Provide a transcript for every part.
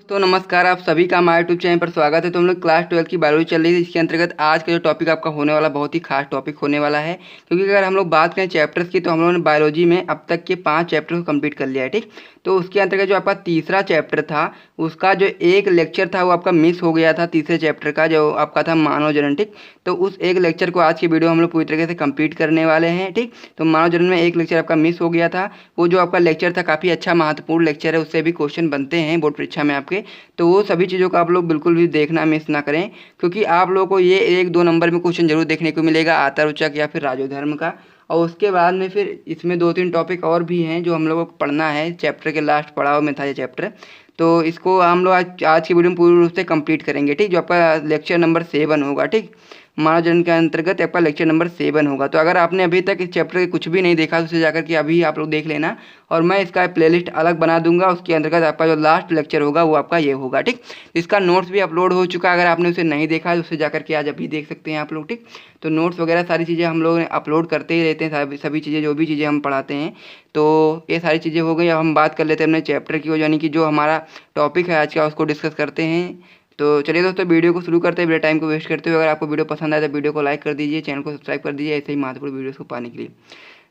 तो नमस्कार, आप सभी का हमारे यूट्यूब चैनल पर स्वागत है। तो हम लोग क्लास 12 की बायोलॉजी चल रही है। इसके अंतर्गत आज का जो टॉपिक आपका होने वाला बहुत ही खास टॉपिक होने वाला है, क्योंकि अगर हम लोग बात करें चैप्टर्स की तो हम लोगों ने बायोलॉजी में अब तक के 5 चैप्टर को कंप्लीट कर लिया है। ठीक, तो उसके अंतर्गत जो आपका तीसरा चैप्टर था उसका जो एक लेक्चर था वो आपका मिस हो गया था। तीसरे चैप्टर का जो आपका था मानव जनन। ठीक, तो उस एक लेक्चर को आज की वीडियो हम लोग पूरी तरीके से कंप्लीट करने वाले हैं। ठीक, तो मानव जनन में एक लेक्चर आपका मिस हो गया था। वो जो आपका लेक्चर था काफ़ी अच्छा महत्वपूर्ण लेक्चर है, उससे भी क्वेश्चन बनते हैं बोर्ड परीक्षा में आपके। तो वो सभी चीज़ों को आप लोग बिल्कुल भी देखना मिस ना करें, क्योंकि आप लोगों को ये 1-2 नंबर में क्वेश्चन जरूर देखने को मिलेगा, आत्तारूचक या फिर राजोधर्म का। और उसके बाद में फिर इसमें 2-3 टॉपिक और भी हैं जो हम लोगों को पढ़ना है। चैप्टर के लास्ट पड़ाव में था ये चैप्टर, तो इसको हम लोग आज की वीडियो में पूरी रूप से कंप्लीट करेंगे। ठीक, जो आपका लेक्चर नंबर 7 होगा। ठीक, मानव जनन के अंतर्गत आपका लेक्चर नंबर 7 होगा। तो अगर आपने अभी तक इस चैप्टर के कुछ भी नहीं देखा तो उसे जाकर के अभी आप लोग देख लेना, और मैं इसका प्लेलिस्ट अलग बना दूंगा। उसके अंतर्गत आपका जो लास्ट लेक्चर होगा वो आपका ये होगा। ठीक, इसका नोट्स भी अपलोड हो चुका है, अगर आपने उसे नहीं देखा तो उसे जाकर के आज अभी देख सकते हैं आप लोग। ठीक, तो नोट्स वगैरह सारी चीज़ें हम लोग अपलोड करते ही रहते हैं, सभी चीज़ें जो भी चीज़ें हम पढ़ाते हैं। तो ये सारी चीज़ें हो गई। अब हम बात कर लेते हैं अपने चैप्टर की, यानी कि जो हमारा टॉपिक है आज का उसको डिस्कस करते हैं। तो चलिए दोस्तों, वीडियो को शुरू करते हैं बिना टाइम को वेस्ट करते हुए। अगर आपको वीडियो पसंद आए तो वीडियो को लाइक कर दीजिए, चैनल को सब्सक्राइब कर दीजिए ऐसे ही महत्वपूर्ण वीडियोस को पाने के लिए।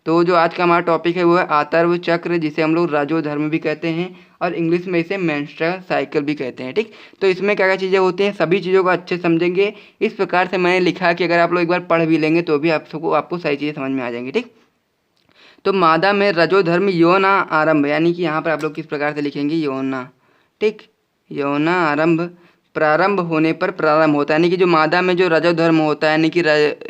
तो जो आज का हमारा टॉपिक है वो है आतर्व चक्र, जिसे हम लोग राजोधर्म भी कहते हैं और इंग्लिश में इसे मेंस्ट्रुअल साइकिल भी कहते हैं। ठीक, तो इसमें क्या क्या चीज़ें होती हैं सभी चीज़ों को अच्छे समझेंगे। इस प्रकार से मैंने लिखा कि अगर आप लोग एक बार पढ़ भी लेंगे तो भी आपको सारी चीज़ें समझ में आ जाएंगी। ठीक, तो मादा में रजोधर्म यौना आरंभ, यानी कि यहाँ पर आप लोग किस प्रकार से लिखेंगे यौना। ठीक, यौना आरंभ प्रारंभ होने पर प्रारंभ होता है, यानी कि जो मादा में जो रजोधर्म होता है, यानी कि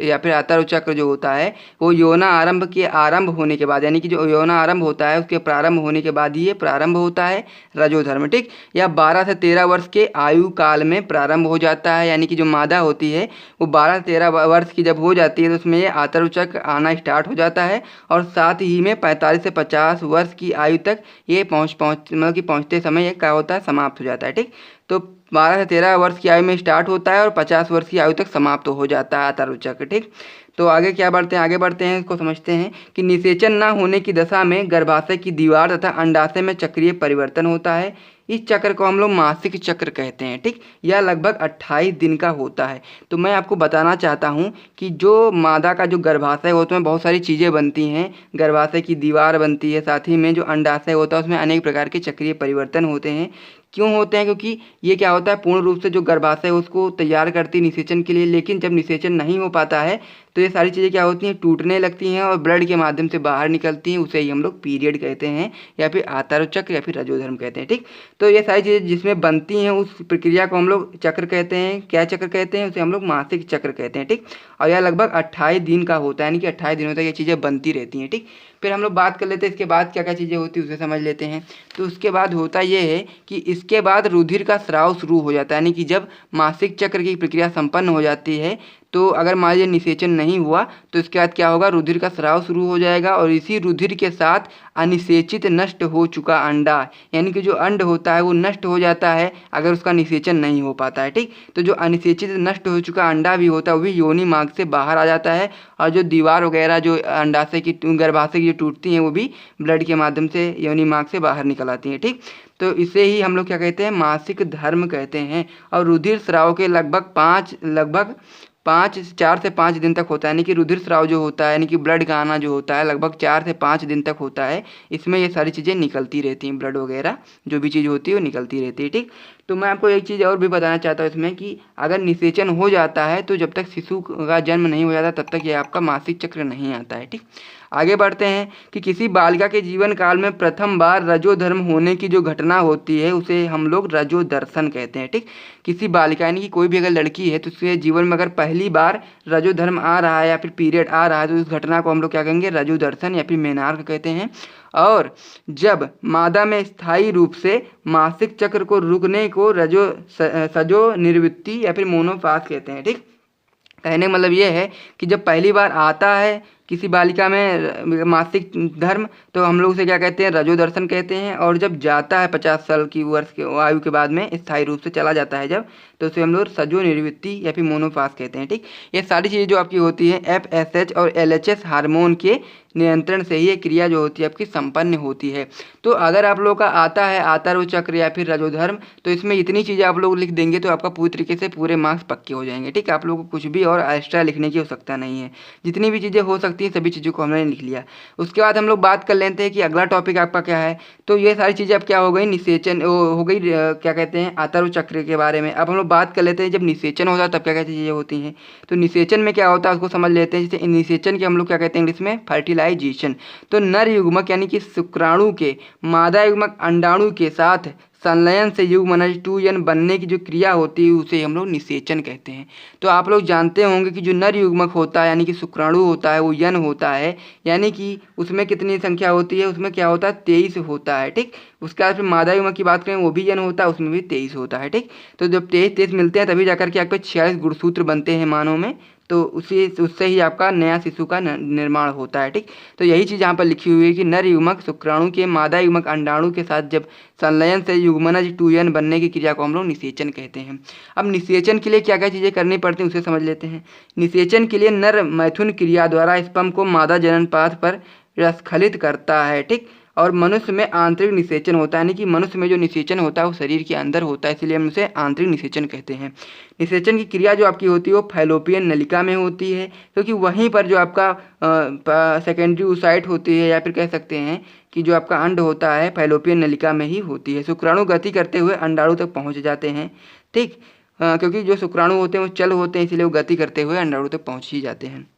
या फिर आतर्व चक्र जो होता है वो यौना आरंभ के आरंभ होने के बाद, यानी कि जो यौना आरंभ होता है उसके प्रारंभ होने के बाद ही ये प्रारंभ होता है रजोधर्म। ठीक, या 12 से 13 वर्ष के आयु काल में प्रारंभ हो जाता है, यानी कि जो मादा होती है वो 12 से 13 वर्ष की जब हो जाती है तो उसमें ये आतर्व चक्र आना स्टार्ट हो जाता है, और साथ ही में 45 से 50 वर्ष की आयु तक ये मतलब कि पहुँचते समय ये क्या होता है समाप्त हो जाता है। ठीक, तो 12 से 13 वर्ष की आयु में स्टार्ट होता है और 50 वर्ष की आयु तक समाप्त हो जाता है आतर्व चक्र। ठीक, तो आगे क्या बढ़ते हैं, आगे बढ़ते हैं इसको समझते हैं कि निषेचन न होने की दशा में गर्भाशय की दीवार तथा अंडाशय में चक्रीय परिवर्तन होता है। इस चक्र को हम लोग मासिक चक्र कहते हैं। ठीक, यह लगभग 28 दिन का होता है। तो मैं आपको बताना चाहता हूँ कि जो मादा का जो गर्भाशय होता है बहुत सारी चीज़ें बनती हैं। गर्भाशय की दीवार बनती है, साथ ही में जो अंडाशय होता है उसमें अनेक प्रकार के चक्रीय परिवर्तन होते हैं। क्यों होते हैं, क्योंकि ये क्या होता है पूर्ण रूप से जो गर्भाशय है उसको तैयार करती है निषेचन के लिए, लेकिन जब निषेचन नहीं हो पाता है तो ये सारी चीज़ें क्या होती हैं टूटने लगती हैं और ब्लड के माध्यम से बाहर निकलती हैं। उसे ही हम लोग पीरियड कहते हैं या फिर आतर्व चक्र या फिर रजोधर्म कहते हैं। ठीक, तो ये सारी चीज़ें जिसमें बनती हैं उस प्रक्रिया को हम लोग चक्र कहते हैं। क्या चक्र कहते हैं, उसे हम लोग मासिक चक्र कहते हैं। ठीक, और यह लगभग 28 दिन का होता है, यानी कि 28 दिनों तक ये चीज़ें बनती रहती हैं। ठीक, फिर हम लोग बात कर लेते हैं इसके बाद क्या क्या चीज़ें होती है उसे समझ लेते हैं। तो उसके बाद होता ये है कि इसके बाद रुधिर का स्राव शुरू हो जाता है, यानी कि जब मासिक चक्र की प्रक्रिया संपन्न हो जाती है तो अगर मान लीजिए निषेचन नहीं हुआ तो इसके बाद क्या होगा, रुधिर का स्राव शुरू हो जाएगा, और इसी रुधिर के साथ अनिषेचित नष्ट हो चुका अंडा, यानी कि जो अंड होता है वो नष्ट हो जाता है अगर उसका निषेचन नहीं हो पाता है। ठीक, तो जो अनिषेचित नष्ट हो चुका अंडा भी होता है वो भी योनि मार्ग से बाहर आ जाता है, और जो दीवार वगैरह जो अंडाशय की गर्भाशय की जो टूटती हैं वो भी ब्लड के माध्यम से योनि मार्ग से बाहर निकल आती हैं। ठीक, तो इसे ही हम लोग क्या कहते हैं मासिक धर्म कहते हैं। और रुधिर स्राव के लगभग 4 से 5 दिन तक होता है, यानी कि रुधिर स्राव जो होता है यानी कि ब्लड का आना जो होता है लगभग 4 से 5 दिन तक होता है। इसमें ये सारी चीज़ें निकलती रहती हैं, ब्लड वगैरह जो भी चीज़ होती है वो निकलती रहती है। ठीक, तो मैं आपको एक चीज़ और भी बताना चाहता हूँ इसमें कि अगर निषेचन हो जाता है तो जब तक शिशु का जन्म नहीं हो जाता तब तक ये आपका मासिक चक्र नहीं आता है। ठीक, आगे बढ़ते हैं कि किसी बालिका के जीवन काल में प्रथम बार रजोधर्म होने की जो घटना होती है उसे हम लोग रजोदर्शन कहते हैं। ठीक, किसी बालिका यानी कि कोई भी अगर लड़की है तो उसके जीवन में अगर पहली बार रजोधर्म आ रहा है या फिर पीरियड आ रहा है तो उस घटना को हम लोग क्या कहेंगे रजोदर्शन या फिर मेनार्क कहते हैं। और जब मादा में स्थायी रूप से मासिक चक्र को रुकने को सजो निर्वृत्ति या फिर मोनोफास कहते हैं। ठीक, कहने का मतलब ये है कि जब पहली बार आता है किसी बालिका में मासिक धर्म, तो हम लोग उसे क्या कहते हैं, रजोदर्शन कहते हैं। और जब जाता है 50 साल की वर्ष के आयु के बाद में स्थायी रूप से चला जाता है जब, तो उसे हम लोग सजो निर्वृत्ति या फिर मोनोफास कहते हैं। ठीक, ये सारी चीज़ें जो आपकी होती हैं FSH और LHS हार्मोन के नियंत्रण से ही ये क्रिया जो होती है आपकी संपन्न होती है। तो अगर आप लोगों का आता है आतर्व चक्र या फिर रजोधर्म, तो इसमें इतनी चीज़ें आप लोग लिख देंगे तो आपका पूरी तरीके से पूरे मार्क्स पक्के हो जाएंगे। ठीक, आप लोगों को कुछ भी और एक्स्ट्रा लिखने की आवश्यकता नहीं है, जितनी भी चीज़ें हो सकती हैं सभी चीज़ों को हमने लिख लिया। उसके बाद हम लोग बात कर लेते हैं कि अगला टॉपिक आपका क्या है। तो ये सारी चीज़ें अब क्या हो गई, निषेचन हो गई, क्या कहते हैं, आतर्व चक्र के बारे में। अब हम लोग बात कर लेते हैं जब निषेचन होता है तब क्या क्या चीज़ें होती हैं। तो निषेचन में क्या होता है उसको समझ लेते हैं। जैसे निषेचन के हम लोग क्या कहते हैं इंग्लिश में, फर्टिलाइजेशन। तो नर युग्मक यानी कि शुक्राणु के मादा युग्मक अंडाणु के साथ संलयन से युग्मनज 2n बनने की जो क्रिया होती है उसे हम लोग निषेचन कहते हैं। तो आप लोग जानते होंगे कि जो नर युग्मक होता है यानी कि शुक्राणु होता है वो यन होता है, यानी कि उसमें कितनी संख्या होती है, उसमें क्या होता है 23 होता है। ठीक, उसके बाद फिर मादा युग्मक की बात करें वो भी यन होता है, उसमें भी 23 होता है। ठीक, तो जब 23 मिलते हैं तभी जाकर के आपके 46 गुणसूत्र बनते हैं मानव में, तो उससे ही आपका नया शिशु का निर्माण होता है। ठीक, तो यही चीज़ यहाँ पर लिखी हुई है कि नर युग्मक शुक्राणु के मादा युग्मक अंडाणु के साथ जब संलयन से युग्मनज 2n बनने की क्रिया को हम लोग निषेचन कहते हैं। अब निषेचन के लिए क्या क्या चीज़ें करनी पड़ती हैं उसे समझ लेते हैं। निषेचन के लिए नर मैथुन क्रिया द्वारा स्पर्म को मादा जनन पाथ पर स्खलित करता है। ठीक, और मनुष्य में आंतरिक निषेचन होता है, यानी कि मनुष्य में जो निषेचन होता है वो शरीर के अंदर होता है, इसलिए हम उसे आंतरिक निषेचन कहते हैं। निषेचन की क्रिया जो आपकी होती है वो फैलोपियन नलिका में होती है, क्योंकि वहीं पर जो आपका सेकेंडरी oocyte होती है, या फिर कह सकते हैं कि जो आपका अंड होता है फैलोपियन नलिका में ही होती है। शुक्राणु गति करते हुए अंडाणु तक पहुँच जाते हैं। ठीक, क्योंकि जो शुक्राणु होते हैं वो चल होते हैं, इसलिए वो गति करते हुए अंडाणु तक पहुँच ही जाते हैं।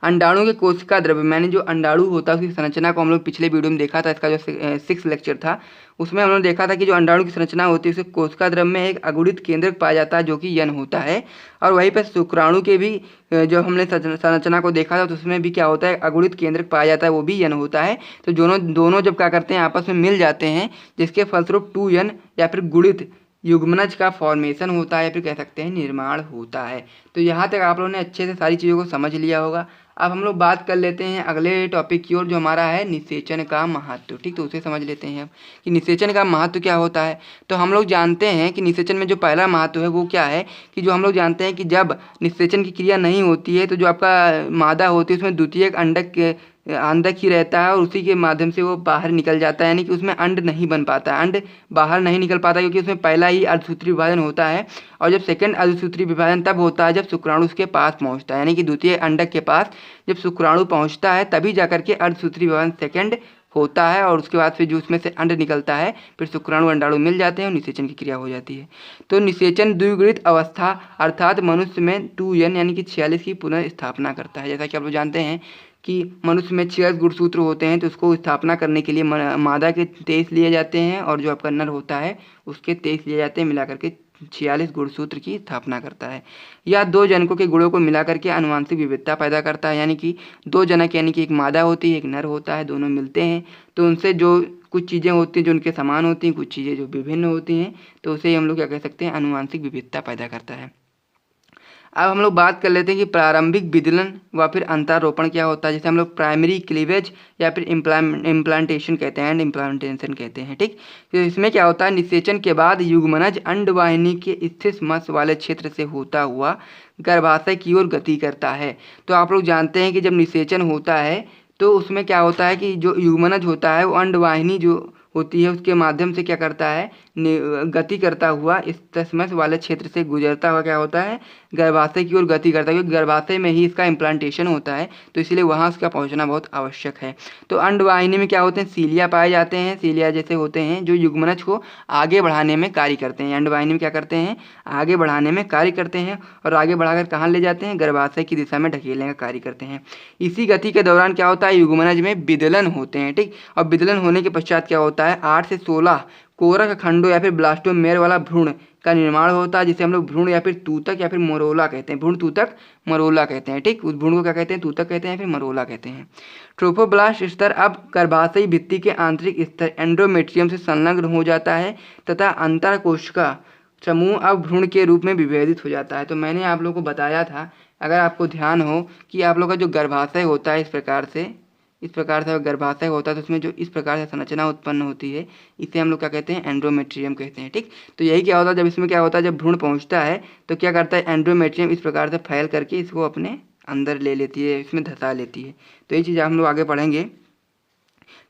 अंडाणु के कोशिका द्रव्य, मैंने जो अंडाणु होता है उसकी संरचना को हम लोग पिछले वीडियो में देखा था, इसका जो 6 लेक्चर था उसमें हम लोग देखा था कि जो अंडाणु की संरचना होती है उसके कोशिका द्रव्य में एक अगुणित केंद्रक पाया जाता है जो कि यन होता है। और वहीं पर शुक्राणु के भी जो हमने संरचना को देखा था तो उसमें भी क्या होता है, अगुणित केंद्रक पाया जाता है, वो भी यन होता है। तो दोनों जब क्या करते हैं आपस में मिल जाते हैं, जिसके फलस्वरूप 2n या फिर गुणित युग्मनज का फॉर्मेशन होता है, या फिर कह सकते हैं निर्माण होता है। तो यहाँ तक आप लोगों ने अच्छे से सारी चीज़ों को समझ लिया होगा। अब हम लोग बात कर लेते हैं अगले टॉपिक की ओर जो हमारा है निषेचन का महत्व। ठीक, तो उसे समझ लेते हैं अब कि निषेचन का महत्व क्या होता है। तो हम लोग जानते हैं कि निषेचन में जो पहला महत्व है वो क्या है, कि जो हम लोग जानते हैं कि जब निषेचन की क्रिया नहीं होती है तो जो आपका मादा होती है उसमें द्वितीयक अंडक ही रहता है और उसी के माध्यम से वो बाहर निकल जाता है, यानी कि उसमें अंड नहीं बन पाता, अंड बाहर नहीं निकल पाता, क्योंकि उसमें पहला ही अर्धसूत्री विभाजन होता है। और जब सेकंड अर्धसूत्री विभाजन तब होता है जब शुक्राणु उसके पास पहुंचता है, यानी कि द्वितीय अंडक के पास जब शुक्राणु पहुंचता है तभी जाकर के अर्धसूत्री विभाजन सेकंड होता है, और उसके बाद फिर जो उसमें से अंड निकलता है फिर शुक्राणु अंडाणु मिल जाते हैं और निषेचन की क्रिया हो जाती है। तो निषेचन द्विगुणित अवस्था अर्थात मनुष्य में 2n यानी कि 46 की पुनर्स्थापना करता है। जैसा कि आप लोग जानते हैं कि मनुष्य में 46 गुणसूत्र होते हैं, तो उसको स्थापना करने के लिए मादा के 23 लिए जाते हैं और जो आपका नर होता है उसके 23 लिए जाते हैं, मिला करके 46 गुणसूत्र की स्थापना करता है। या दो जनकों के गुणों को मिलाकर के आनुवांशिक विविधता पैदा करता है, यानी कि दो जनक यानी कि एक मादा होती है एक नर होता है, दोनों मिलते हैं तो उनसे जो कुछ चीज़ें होती हैं जो उनके समान होती हैं, कुछ चीज़ें जो विभिन्न होती हैं, तो उसे हम लोग क्या कह सकते हैं, आनुवांशिक विविधता पैदा करता है। अब हम लोग बात कर लेते हैं कि प्रारंभिक विदलन व फिर अंतरारोपण क्या होता है, जैसे हम लोग प्राइमरी क्लीवेज या फिर इम्प्लांटेशन कहते हैं, इम्प्लांटेशन कहते हैं। ठीक, तो इसमें क्या होता है, निषेचन के बाद युग्मनज अंडवाहिनी के स्थितमस वाले क्षेत्र से होता हुआ गर्भाशय की ओर गति करता है। तो आप लोग जानते हैं कि जब निषेचन होता है तो उसमें क्या होता है कि जो युग्मनज होता है वो अंडवाहिनी जो होती है उसके माध्यम से क्या करता है, गति करता हुआ इस तस्मस वाले क्षेत्र से गुजरता हुआ क्या होता है, गर्भाशय की ओर गति करता है, क्योंकि गर्भाशय में ही इसका इम्प्लांटेशन होता है तो इसलिए वहाँ उसका पहुँचना बहुत आवश्यक है। तो अंडवाहिनी में क्या होते हैं, सीलिया पाए जाते हैं, सीलिया जैसे होते हैं जो युग्मनज को आगे बढ़ाने में कार्य करते हैं। अंडवाहिनी में क्या करते हैं, आगे बढ़ाने में कार्य करते हैं और आगे बढ़ाकर कहाँ ले जाते हैं, गर्भाशय की दिशा में ढकेलने का कार्य करते हैं। इसी गति के दौरान क्या होता है, युग्मनज में विदलन होते हैं। ठीक, और विदलन होने के पश्चात क्या होता है, 8 से 16 कोरक खंडों या फिर ब्लास्टोमेर वाला भ्रूण का निर्माण होता है, जिसे हम लोग भ्रूण या फिर तूतक या फिर मरोला कहते हैं, भ्रूण तूतक मरोला कहते हैं। ठीक, उस भ्रूण को क्या कहते हैं, तूतक कहते हैं फिर मरोला कहते हैं। ट्रोफोब्लास्ट स्तर अब गर्भाशयी भित्ति के आंतरिक स्तर एंडोमेट्रियम से संलग्न हो जाता है तथा अंतरकोशिका समूह अब भ्रूण के रूप में विभेदित हो जाता है। तो मैंने आप लोगों को बताया था अगर आपको ध्यान हो कि आप लोग का जो गर्भाशय होता है इस प्रकार से गर्भाशय होता है, तो उसमें जो इस प्रकार से संरचना उत्पन्न होती है इसे हम लोग क्या कहते हैं, एंड्रोमेट्रियम कहते हैं। ठीक, तो यही क्या होता है, जब इसमें क्या होता है, जब भ्रूण पहुंचता है तो क्या करता है, एंड्रोमेट्रियम इस प्रकार से फैल करके इसको अपने अंदर ले लेती है, इसमें धंसा लेती है। तो ये चीज़ हम लोग आगे पढ़ेंगे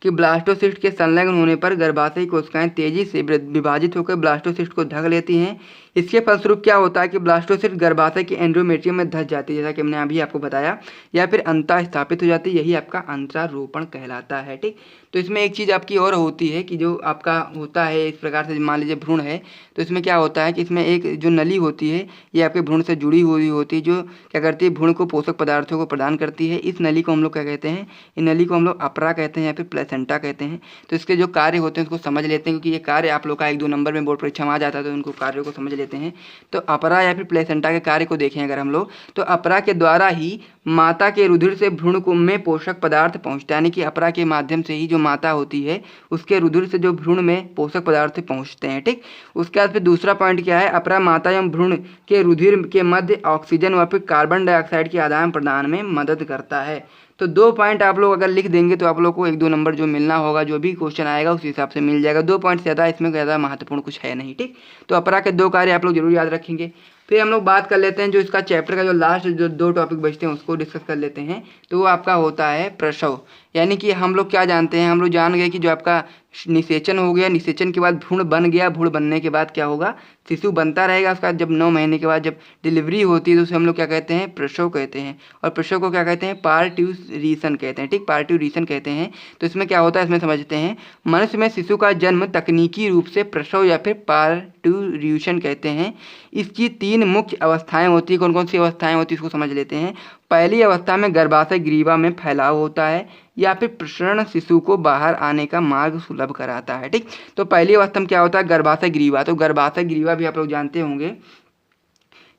कि ब्लास्टोसिस्ट के संलग्न होने पर गर्भाशयी कोशिकाएं तेजी से विभाजित होकर ब्लास्टोसिस्ट को ढक लेती हैं। इसके फलस्वरूप क्या होता है कि ब्लास्टोसिस्ट गर्भाशय के एंड्रोमेट्रियम में धंस जाती है, जैसा कि हमने अभी आपको बताया, या फिर अंतः स्थापित हो जाती है। यही आपका अंतरारोपण कहलाता है। ठीक, तो इसमें एक चीज़ आपकी और होती है कि जो आपका होता है इस प्रकार से, मान लीजिए भ्रूण है, तो इसमें क्या होता है कि इसमें एक जो नली होती है ये आपके भ्रूण से जुड़ी हुई होती है, जो क्या करती है, भ्रूण को पोषक पदार्थों को प्रदान करती है। इस नली को हम लोग क्या कहते हैं, इन नली को हम लोग अपरा कहते हैं या फिर प्लेसेंटा कहते हैं। तो इसके जो कार्य होते हैं उसको समझ लेते हैं, क्योंकि ये कार्य आप लोग का 1-2 नंबर में बोर्ड परीक्षा में आ जाता है, तो उनको कार्यों को समझ लेते हैं। तो अपरा या फिर प्लेसेंटा के कार्य को देखें अगर हम लोग, तो अपरा के द्वारा ही माता के रुधिर से भ्रूण को में पोषक पदार्थ पहुँचता है, यानी कि अपरा के माध्यम से ही जो माता होती है उसके रुधिर से जो भ्रूण में पोषक पदार्थ पहुँचते हैं। ठीक, उसके बाद फिर दूसरा पॉइंट क्या है, अपरा माता एवं भ्रूण के रुधिर के मध्य ऑक्सीजन व फिर कार्बन डाइऑक्साइड के आदान प्रदान में मदद करता है। तो 2 पॉइंट आप लोग अगर लिख देंगे तो आप लोग को 1-2 नंबर जो मिलना होगा, जो भी क्वेश्चन आएगा उस हिसाब से मिल जाएगा। 2 पॉइंट से ज़्यादा इसमें ज़्यादा महत्वपूर्ण कुछ है नहीं। ठीक, तो अपरा के 2 कार्य आप लोग जरूर याद रखेंगे। फिर हम लोग बात कर लेते हैं जो इसका चैप्टर का जो लास्ट जो 2 टॉपिक बचते हैं उसको डिस्कस कर लेते हैं। तो वो आपका होता है प्रसव, यानी कि हम लोग क्या जानते हैं, हम लोग जान गए कि जो आपका निषेचन हो गया, निषेचन के बाद भ्रूण बन गया, भ्रूण बनने के बाद क्या होगा, शिशु बनता रहेगा। उसका जब 9 महीने के बाद जब डिलीवरी होती है तो उसे हम लोग क्या कहते हैं, प्रसव कहते हैं। और प्रसव को क्या कहते हैं, पार्ट्यूरेशन कहते हैं। ठीक, पार्ट्यूरेशन कहते हैं। तो इसमें क्या होता है, इसमें समझते हैं। मनुष्य में शिशु का जन्म तकनीकी रूप से प्रसव या फिर पार्ट्यूरेशन कहते हैं। इसकी 3 मुख्य अवस्थाएं होती है। कौन कौन सी अवस्थाएं होती है इसको समझ लेते हैं। पहली अवस्था में गर्भाशय ग्रीवा में फैलाव होता है या फिर प्रसरण शिशु को बाहर आने का मार्ग सुलभ कराता है। ठीक, तो पहली अवस्था में क्या होता है, गर्भाशय ग्रीवा। तो गर्भाशय ग्रीवा भी आप लोग जानते होंगे।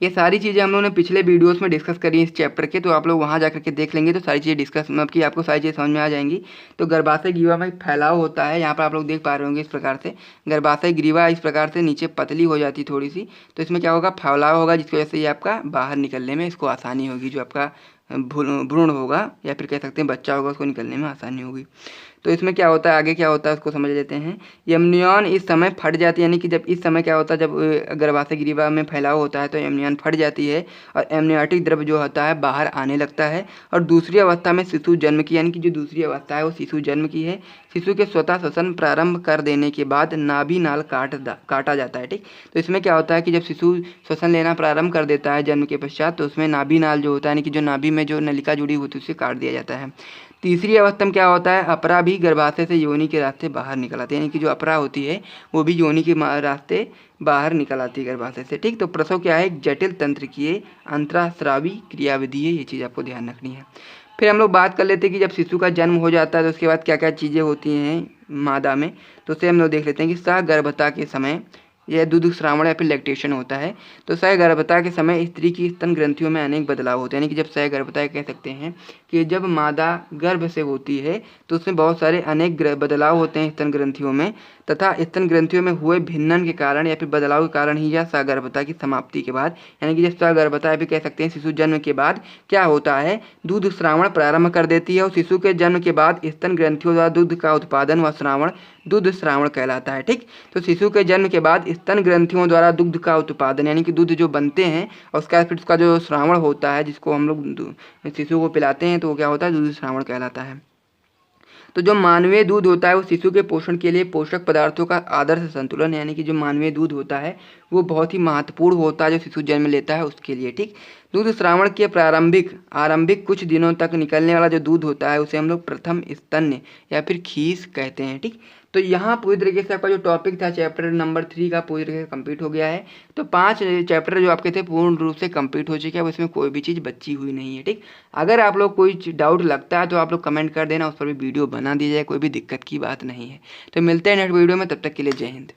ये सारी चीज़ें हम लोगों ने पिछले वीडियोस में डिस्कस करी इस चैप्टर के, तो आप लोग वहाँ जाकर के देख लेंगे तो सारी चीज़ें डिस्कस मतलब कि आपको सारी चीज़ें समझ में आ जाएंगी। तो गर्भाशय ग्रीवा में फैलाव होता है, यहाँ पर आप लोग देख पा रहे होंगे इस प्रकार से गर्भाशय ग्रीवा इस प्रकार से नीचे पतली हो जाती थोड़ी सी, तो इसमें क्या होगा, फैलाव होगा, जिसकी वजह से ये आपका बाहर निकलने में इसको आसानी होगी। जो आपका भ्रूण होगा या फिर कह सकते हैं बच्चा होगा, उसको निकलने में आसानी होगी। तो इसमें क्या होता है, आगे क्या होता है उसको समझ लेते हैं। यमनियन इस समय फट जाती है, यानी कि जब इस समय क्या होता है, जब गर्भाशय ग्रीवा में फैलाव होता है तो यमनियन फट जाती है और एमनियोटिक द्रव्य जो होता है बाहर आने लगता है। और दूसरी अवस्था में शिशु जन्म की, यानी कि जो दूसरी अवस्था है वो शिशु जन्म की है। शिशु के स्वतः श्वसन प्रारंभ कर देने के बाद नाभि नाल काटा जाता है। ठीक, तो इसमें क्या होता है कि जब शिशु श्वसन लेना प्रारंभ कर देता है जन्म के पश्चात, तो उसमें नाभि नाल जो होता है, यानी कि जो नाभि में जो नलिका जुड़ी होती है उसे काट दिया जाता है। तीसरी अवस्था में क्या होता है, अपरा भी गर्भाशय से योनि के रास्ते बाहर निकल आती है, यानी कि जो अपरा होती है वो भी योनि के रास्ते बाहर निकल आती है गर्भाशय से। ठीक, तो प्रसव क्या है, एक जटिल तंत्रिकीय अंतःस्रावी क्रियाविधि है, ये चीज़ आपको ध्यान रखनी है। फिर हम लोग बात कर लेते हैं कि जब शिशु का जन्म हो जाता है तो उसके बाद क्या क्या चीज़ें होती हैं मादा में, तो उसे हम लोग देख लेते हैं कि सहगर्भता के समय यह दूध श्रावण या फिर लैक्टेशन होता है। तो सहगर्भता के समय स्त्री की स्तन ग्रंथियों में अनेक बदलाव होते हैं, यानी कि जब सहगर्भता कह सकते हैं कि जब मादा गर्भ से होती है तो उसमें बहुत सारे अनेक बदलाव होते हैं स्तन ग्रंथियों में, तथा स्तन ग्रंथियों में हुए भिन्नन के कारण या फिर बदलाव के कारण ही यह सहगर्भता की समाप्ति के बाद, यानी कि जब सहगर्भता भी कह सकते हैं शिशु जन्म के बाद क्या होता है, दूध श्रावण प्रारंभ कर देती है। और शिशु के जन्म के बाद स्तन ग्रंथियों द्वारा दूध का उत्पादन व श्रावण दूध श्रावण कहलाता है। ठीक, तो शिशु के जन्म के बाद स्तन ग्रंथियों द्वारा दुग्ध का उत्पादन, यानी कि दूध जो बनते हैं और उसका फिर उसका जो श्रावण होता है जिसको हम लोग शिशु को पिलाते हैं, तो वो क्या होता है, दूध श्रावण कहलाता है। तो जो मानवीय दूध होता है वो शिशु के पोषण के लिए पोषक पदार्थों का आदर्श संतुलन, यानी कि जो मानवीय दूध होता है वो बहुत ही महत्वपूर्ण होता है जो शिशु जन्म लेता है उसके लिए। ठीक, दूध श्रावण के आरंभिक कुछ दिनों तक निकलने वाला जो दूध होता है उसे हम लोग प्रथम स्तन्य या फिर खीस कहते हैं। ठीक, तो यहाँ पूरी तरीके से आपका जो टॉपिक था चैप्टर नंबर 3 का पूरी तरीके से कंप्लीट हो गया है। तो 5 चैप्टर जो आपके थे पूर्ण रूप से कंप्लीट हो चुके हैं, अब इसमें कोई भी चीज़ बची हुई नहीं है। ठीक, अगर आप लोग कोई डाउट लगता है तो आप लोग कमेंट कर देना, उस पर भी वीडियो बना दी जाए, कोई भी दिक्कत की बात नहीं है। तो मिलते हैं नेक्स्ट वीडियो में, तब तक के लिए जय हिंद।